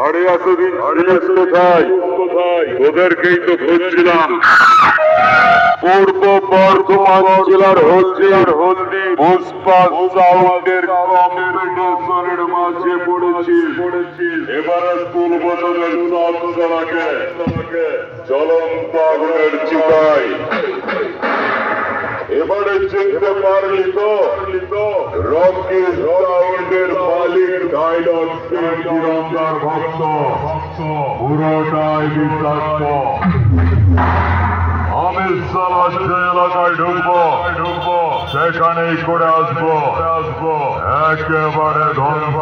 আরে এতদিন কোথায় তোদেরকেই তো খুঁজছিলাম। পূর্ব বর্ধমান জেলার হলদি পুষ্পা সাউন্ডের কম্পিটিশনের মাঝে পড়েছি। এবারে তুলব তোদের সব জেলাকে জ্বলন্ত আগুনের চিতায়। এবারে চিনতে পারলি তো রকি সাউন্ডের মালিক ডায়লগ তিরঙ্গার ভক্ত, পুরোটাই বিষাক্ত। আমি সালা যে এলাকায় ঢুকবো সেখানেই করে আসবো একেবারে ধ্বংস।